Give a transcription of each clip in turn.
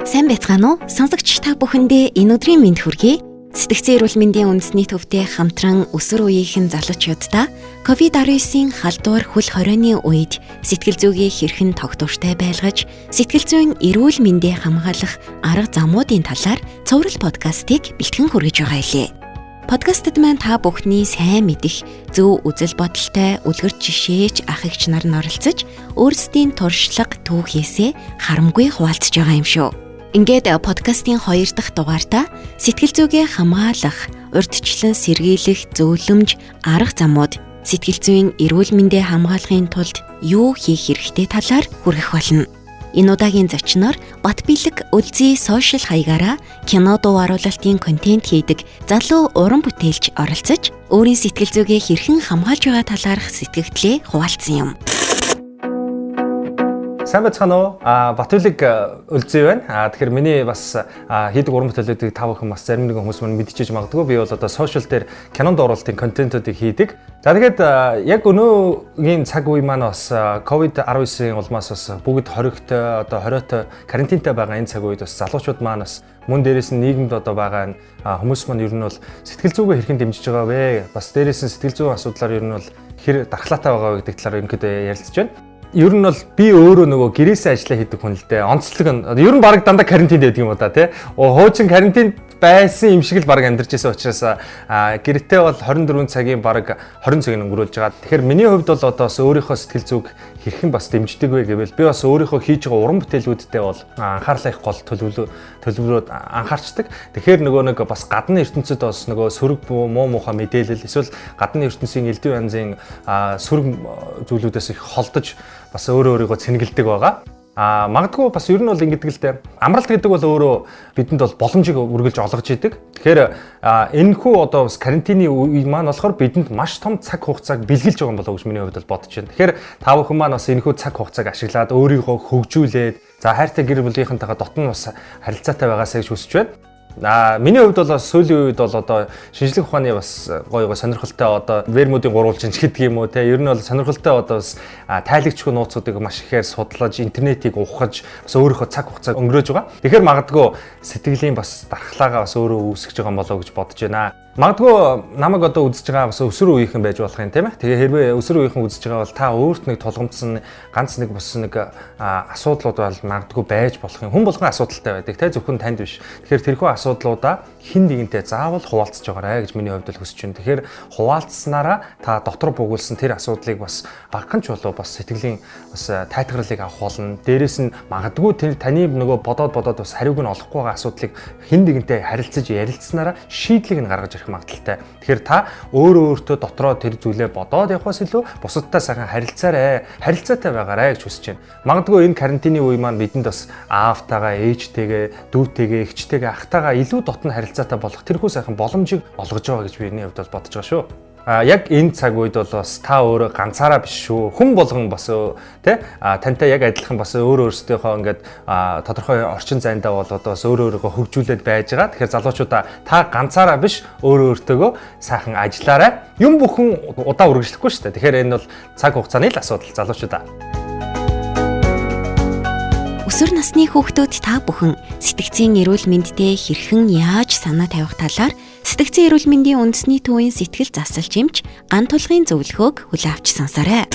Сайн байцгаана уу? Сонсогч та бүхэндээ энэ өдрийн мэнд хүргэе. Сэтгцэн эрүүл мэндийн үндэсний төвтэй хамтран өсвөр үеийнхэн залуучуудаа COVID-19 халдвар хөл хорионы үед сэтгэл зүгээ хэрхэн тогтвортой байлгаж, сэтгэл зүйн эрүүл мэндээ хамгаалах арга замуудын талаар цоврал подкастыг бэлтгэн хүргэж байгаа хэлээ. Подкастт маань та бүхний сайн мэдих, зөв үзэл бодолтой үлгэр жишээч ах эгч нар нь оролцож, өөрсдийн туршлага түүхээсээ харамгүй хуваалцж байгаа юм шүү. Ингээд подкастын 2 дахь дугаартаа сэтгэл зүгээ хамгаалах, урьдчилан сэргийлэх зөвлөмж, арга замууд, сэтгэл зүйн эрүүл мэндээ хамгаалахын тулд юу хийх хэрэгтэй талаар хүргэх болно. Энэ удаагийн зочноор Батбилэг Үлзий сошиал хаягаараа кино дуу оруулалтын контент хийдэг залуу уран бүтээлч оролцож, өөрийн сэтгэл зүгээ хэрхэн хамгаалж байгаа талаарх сэтгэгдлээ хуваалцсан юм. Сайн байцгаана уу? Батбилэг Үлзий байна. Тэгэхээр миний бас хийдэг уран бүтээлүүдийг та бүхэн бас зарим нэгэн хүмүүс мань мэдчихэж магадгүй. Би бол одоо сошиал дээр кинонд оруулалтын контентуудыг хийдэг. За тэгээд яг өнөөгийн цаг үе маань бас COVID-19-ийн улмаас бас бүгд хоригтой, одоо хориотой, карантинтай байгаа энэ цаг үед бас залуучууд маань бас мөн дээрээс нь нийгэмд одоо байгаа хүмүүс маань ер нь бол сэтгэл зүгээ хэрхэн дэмжиж байгаа вэ? Бас дээрээс нь сэтгэл зүйн асуудлаар ер нь бол хэр дархлаатай байгаа вэ гэдэг талаар ерөнхийдөө ярилцж байна. Ер нь бол би өөрөө нөгөө гэрээсээ ажиллаа хийдэг хүн л дээ. Онцлог нь ер нь баг дандаа карантинд байдаг юм уу та тий. Хуучин карантинд байсан юм шиг л баг амьдарч байсан учраас гэртээ бол 24 цагийн баг 20 цагийг өнгөрүүлж байгаа. Тэгэхээр миний хувьд бол одоо бас өөрийнхөө сэтгэл зүг хэрхэн бас дэмждэг вэ гэвэл би бас өөрийнхөө хийж байгаа уран бүтээлүүдтэй бол анхаарлаа их гол төлөвлөрөөд анхаарчдаг. Тэгэхээр нөгөө нэг бас гадны ертөнцид бас нөгөө сөрөг муу муухай мэдээлэл эсвэл гадны ертөнцийн элдв янзын сөрөг зүйлүүдээс их холдож бас өөрийгөө цэнгэлдэг байгаа. Магадгүй бас ер нь бол ингэдэг л дээ. Амралт гэдэг бол өөрөө бидэнд бол боломжийг үргэлж олгож идэг. Тэгэхээр энэхүү одоо бас карантины үе маань болохоор бидэнд маш том цаг хугацааг бэлгэлж байгаа юм болоо гэж миний хувьд бол бодож байна. Тэгэхээр та бүхэн маань бас энэхүү цаг хугацааг ашиглаад өөрийгөө хөгжүүлээд за хайртай гэр бүлийнхэнтэйгээ дотн бас харилцаатай байгаасаа гэж хүсэж байна. Миний хувьд бол сүүлийн үед бол одоо шинжлэх ухааны бас гоё сонирхолтой одоо вермүүдийн гурвалжинч гэдэг юм уу те ер нь бол сонирхолтой одоо бас тайлагчгүй нууцуудыг маш ихээр судлаж интернетийг ухаж бас өөрийнхөө цаг хугацааг өнгөрөөж байгаа. Тэгэхээр магадгүй сэтгэлийн бас дархлаагаа бас өөрөө үүсгэж байгаа юм болоо гэж бодож байна. Магадгүй намайг одоо үзэж байгаа бас өсвөр үеийнхэн байж болох юм тийм ээ. Тэгээ хэрвээ өсвөр үеийнхэн үзэж байгаа бол та өөрт нэг тулгамдсан ганц нэг бас нэг асуудлууд бол магадгүй байж болох юм. Хүн болгон асуудалтай байдаг те зөвхөн танд биш. Тэгэхээр тэрхүү асуудлуудаа хин нэгэнтэй заавал хуваалцаж байгаарай гэж миний хувьд л хүсэж байна. Тэгэхээр хуваалцснараа та дотор бугуулсан тэр асуудлыг бас багахан ч болов бас сэтгэлийн бас тайтгаралыг авах болно. Дээрээс нь магадгүй тэр таны нөгөө бодоод бас хариуг нь олохгүй байгаа асуудлыг хин нэгэнтэй харилцаж ярилцсанараа шийдлийг нь гаргаж ирэх магадaltaй. Тэгэхээр та өөртөө дотроо тэр зүйлээ бодоод явахаас илүү бусадтай сайхан харилцаатай байгаарай гэж хүсэж байна. Магадгүй энэ карантины үе маань бидэнд бас аавтайгаа, ээжтэйгээ, дүүтэйгээ, эгчтэйгээ, ахтайгаа илүү дотн харилцаатай болох тэрхүү сайхан боломжийг олгож байгаа гэж миний хувьд бол бодож байгаа шүү. Яг энэ цаг үед бол бас та өөрөө ганцаараа биш шүү. Хүн болгон бас тий тантай яг адилхан бас өөрөөсдийнхөө ингээд тодорхой орчин зайндаа бол одоо бас өөрөөгөө хөгжүүлээд байж байгаа. Тэгэхээр залуучуудаа та ганцаараа биш өөртөөгөө сайхан ажиллаарай. Юм бүхэн удаа үргэлжлэхгүй шүү дээ. Тэгэхээр энэ бол цаг хугацааны л асуудал залуучуудаа. Өсвөр насны хүүхдүүд та бүхэн сэтгцийн эрүүл мэндтэй хэрхэн яаж санаа тавих талаар Сэтгцэн эрүүл мэндийн үндэсний төвийн сэтгэл засалж эмч Ган тулгын зөвлөгөөг хүлээн авч сонсоорой.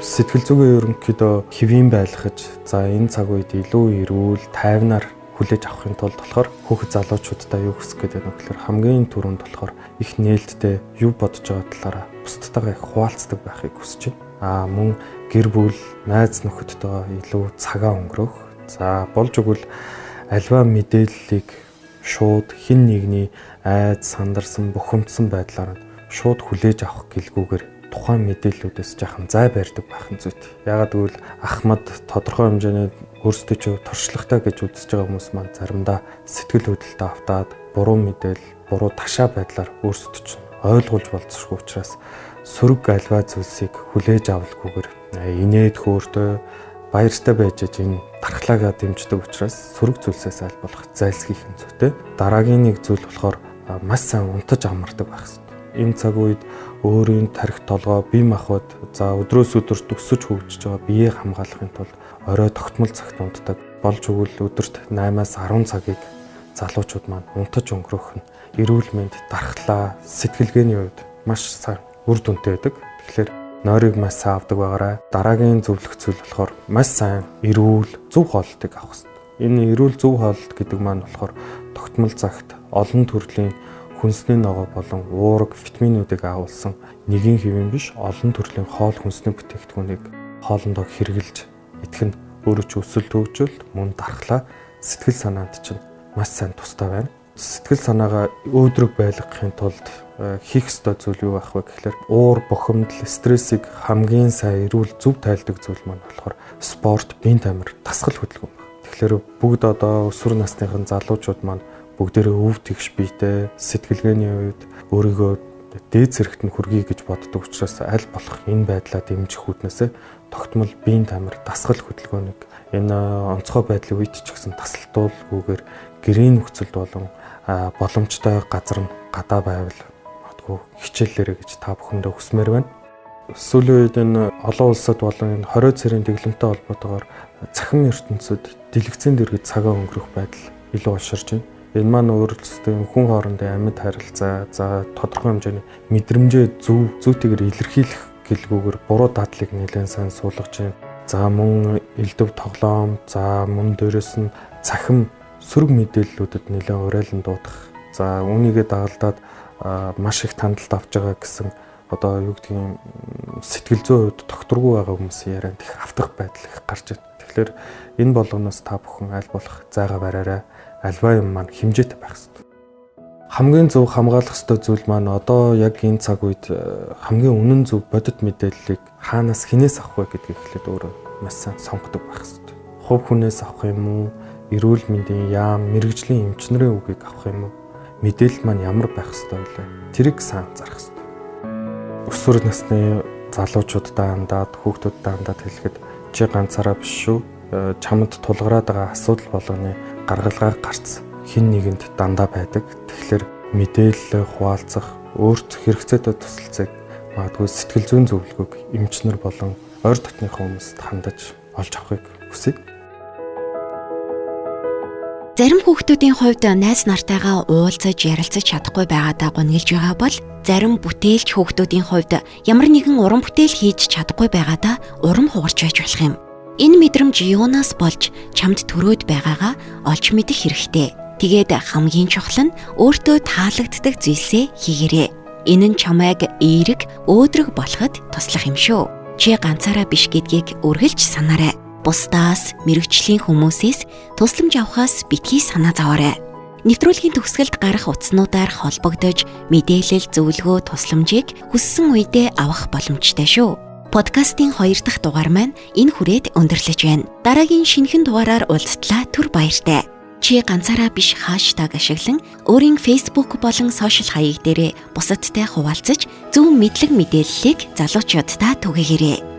Сэтгэл зүгээ ерөнхийдөө хэвийн байлгаж, за энэ цаг үед илүү эрүүл, тайвнаар хүлээж авахын тулд болохоор хүүхэд залуучуудаа юу хүсэх гэдэг нь болохоор хамгийн түрүүнд болохоор их нээлттэй юу бодож байгаа талаараа бусдтайгаа их хуваалцдаг байхыг хүсэж байна. Мөн гэр бүл, найз нөхөдтэйгээ илүү цагаа өнгөрөх. За болж өгвөл альва мэдээллийг шууд хин нэгний айд сандарсан бухимдсан байдлаар нь шууд хүлээж авах гэлгүйгээр тухайн мэдээллүүдээс жаахан зай барьдаг байх нь зүйт. Яагаад гэвэл ахмад тодорхой хэмжээний өөрсдөө ч туршлагатай гэж үзэж байгаа хүмүүс маань заримдаа сэтгэл хөдлөлтөд автаад буруу мэдээлэл, буруу ташаа байдлаар өөрсдөө ч ойлгуулж болцсохгүй учраас сөрөг альва зүйлсийг хүлээж авалгүйгээр инээд хөөртөө баяртай байж энэ дархлаагаа дэмждэг учраас сөрөг зүйлсээс аль болох зайлсхийх нь зүйтэй. Дараагийн нэг зүйл болохоор маш сайн унтаж амардаг байх хэрэгтэй. Энэ цаг үед өөрийн тарих толгой, бие махбод за өдрөөс өдөрт өсөж хөгжиж байгаа биеийг хамгаалахын тулд орой тогтмол цагт унтдаг. болж өгвөл өдөрт 8-аас 10 цагийг залуучууд маань унтаж өнгөрөх нь эрүүл мэнд, дархлаа, сэтгэлгээний хувьд маш сайн үр дүнтэй байдаг. Тэгэхээр нойрыг маш сайн авдаг байгаарай. Дараагийн зөвлөх зүйл болохоор маш сайн эрүүл, зөв хооллолтыг авах хэрэгтэй. Энэ эрүүл зөв хооллолт гэдэг маань болохоор тогтмол цагт олон төрлийн хүнсний ногоо болон уурга, витаминуудыг агуулсан нэгэн хэвэн биш олон төрлийн хоол хүнсний бүтээгдэхүүнийг хоолндоо хэрэглэж идэх нь өөрөө ч өсөлт хөгжүүлэлт, мөн дархлаа, сэтгэл санаанд чинь маш сайн тустай байна. Сэтгэл санаагаа өөдрөг байлгахын тулд хийх ёстой зүйл юу байх вэ гэхээр уур бухимдал, стрессийг хамгийн сайн эрүүл зөв тайлдаг зүйл маань болохоор спорт, биеийн тамир, дасгал хөдөлгөөн байна. Тэгэхээр бүгд одоо өсвөр насныхан залуучууд маань бүгдээрээ өв тэгш биетэй, сэтгэлгээний хувьд өөрийгөө дээд зэрэгт нь хүргэе гэж боддог учраас аль болох энэ байдлаа дэмжих үүднээсээ тогтмол биеийн тамир, дасгал хөдөлгөөнийг энэ онцгой байдлын үед ч гэсэн тасалтуулгүйгээр гэрийн нөхцөлд болон боломжтой газар нь гадаа байвал магадгүй хичээллээрэ гэж та бүхэндээ хүсмээр байна. Сүүлийн үед энэ олон улсад болон энэ 20 цэрийн дэглэмтэй холбоотойгоор цахим ертөнцид дэлгэцэн дэргэд цагаа өнгөрөх байдал илүү улширч байна. Энэ маань өөрөлдсөн хүн хоорондын амьд харилцаа, за тодорхой хэмжээний мэдрэмжээ зүйтэйгээр илэрхийлэх гэлгүүгээр буруу дадлыг нэлээд сайн суулгаж байна. За мөн элдв тоглоом, за мөн дээрэс нь цахим сөрөг мэдээллүүдэд нэлээд урайлан дуудах. За үүнийгээ дагалдаад маш их тандалт авч байгаа гэсэн одоо юу гэдгийг сэтгэл зүйн хувьд докторгүй байгаа хүмүүсийн ярианд их автах байдал их гарч байна. Тэгэхээр энэ болгоноос та бүхэн аль болох зайгаа бариарай. Альва юм маань хэмжээтэй байх хэрэгтэй. Хамгийн зөв хамгаалах ёстой зүйл маань одоо яг энэ цаг үед хамгийн үнэн зөв бодит мэдээллийг хаанаас хинээс авах вэ гэдгийг эхлээд өөрөө маш сайн сонгодог байх хэрэгтэй. Хувь хүнээс авах юм уу? Эрүүл мэндийн яам, мэрэгжлийн эмчнэрийн үгийг авах юм уу? Мэдээлэл маань ямар байх ёстой вэ? Тэрийг сайн анзаарах ёстой. Өсвөр насны залуучуудаа хандаад, хүүхдүүдтэй хандаад хэлэхэд чи ганцаараа биш шүү. Чамд тулгараад байгаа асуудал болгоны гаргалгаа гарц хэн нэгэнд дандаа байдаг. Тэгэхээр мэдээлэл хуваалцах, өөрт хэрэгцээтэй тусалцыг магадгүй сэтгэл зүйн зөвлөгөөг эмчнэр болон ойр дотныхоо хүмүүст хандаж олж авахыг хүсье. Зарим хүүхдүүдийн хувьд найз нартайгаа уулзаж ярилцаж чадахгүй байгаадаа гонглж байгаа бол зарим бүтээлч хүүхдүүдийн хувьд ямар нэгэн уран бүтээл хийж чадахгүй байгаадаа урам хугарч байж болох юм. Энэ мэдрэмж юунаас болж чамд төрөөд байгаагаа олж мэдэх хэрэгтэй. Тэгээд хамгийн чухал нь өөртөө таалагддаг зүйлсээ хийгээрэй. Энэ нь чамайг эерэг, өөдрөг болоход туслах юм шүү. Чи ганцаараа биш гэдгийг үргэлж санаарай. Бусдаас, мэрэгчлийн хүмүүсээс тусламж авахаас битгий санаа зовоорой. Нэвтрүүлгийн төгсгөлд гарах утаснуудаар холбогдож мэдээлэл, зөвлөгөө, тусламжийг хүссэн үедээ авах боломжтой шүү. Подкастын 2 дахь дугаар маань энэ хүрээд өндөрлөж байна. Дараагийн шинэхэн дугаараар уулзтлаа түр баяртай. Чи ганцаараа биш хаштаг ашиглан өөрийн Facebook болон сошиал хаяг дээрээ бусадтай хуваалцаж зөв мэдлэг мэдээллийг залуучуудтай түгээгээрэй.